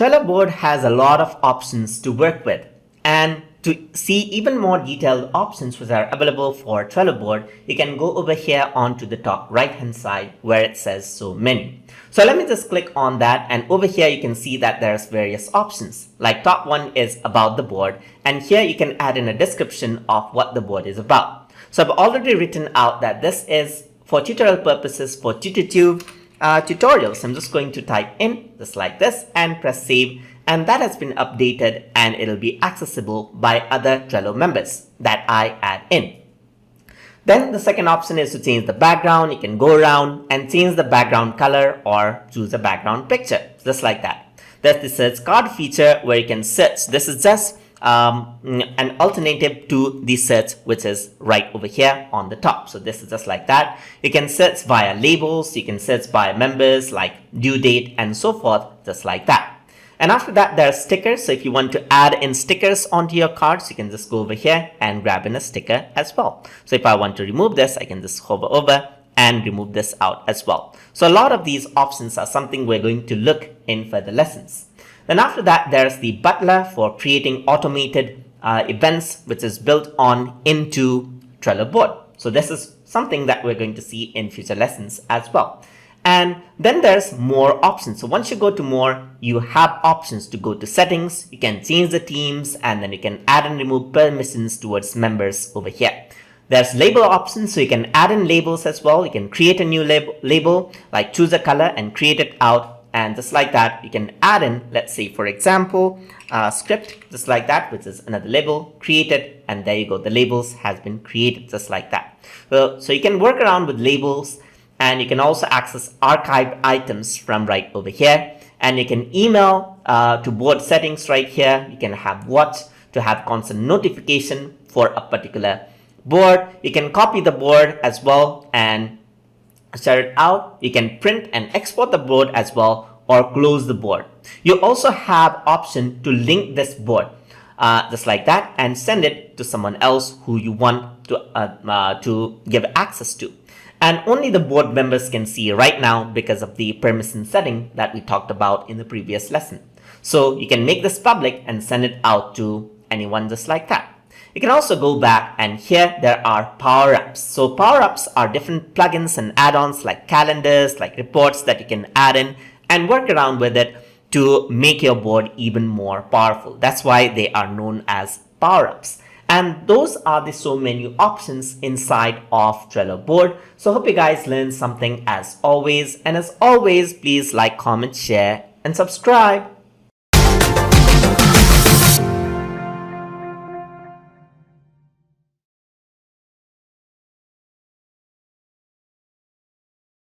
Trello board has a lot of options to work with, and to see even more detailed options which are available for Trello board, you can go over here onto the top right hand side where it says so many. So let me just click on that, and over here you can see that there's various options. Like top one is about the board, and here you can add in a description of what the board is about. So I've already written out that this is for tutorial purposes for 222 tutorials. I'm just going to type in just like this and press save, and that has been updated and it'll be accessible by other Trello members that I add in. Then the second option is to change the background. You can go around and change the background color or choose a background picture, just like that. There's the search card feature where you can search. This is just an alternative to the search which is right over here on the top. So this is just like that. You can search via labels, you can search by members like due date and so forth, just like that. And after that, there are stickers. So if you want to add in stickers onto your cards, you can just go over here and grab in a sticker as well. So if I want to remove this, I can just hover over and remove this out as well. So a lot of these options are something we're going to look in further lessons. Then after that, there's the butler for creating automated events, which is built on into Trello board. So this is something that we're going to see in future lessons as well. And then there's more options. So once you go to more, you have options to go to settings. You can change the themes, and then you can add and remove permissions towards members over here. There's label options, so you can add in labels as well. You can create a new label, like choose a color and create it out. And just like that, you can add in, let's say, for example, script, just like that, which is another label, create it, and there you go. The labels has been created just like that. So you can work around with labels, and you can also access archived items from right over here. And you can email to board settings right here. You can have watch to have constant notification for a particular board. You can copy the board as well and share it out. You can print and export the board as well, or close the board. You also have option to link this board just like that and send it to someone else who you want to give access to. And only the board members can see right now because of the permission setting that we talked about in the previous lesson. So you can make this public and send it out to anyone just like that. You can also go back, and here there are power-ups. So power-ups are different plugins and add-ons like calendars, like reports that you can add in and work around with it to make your board even more powerful. That's why they are known as power-ups. And those are the so many options inside of Trello board. So hope you guys learned something as always. And as always, please like, comment, share, and subscribe.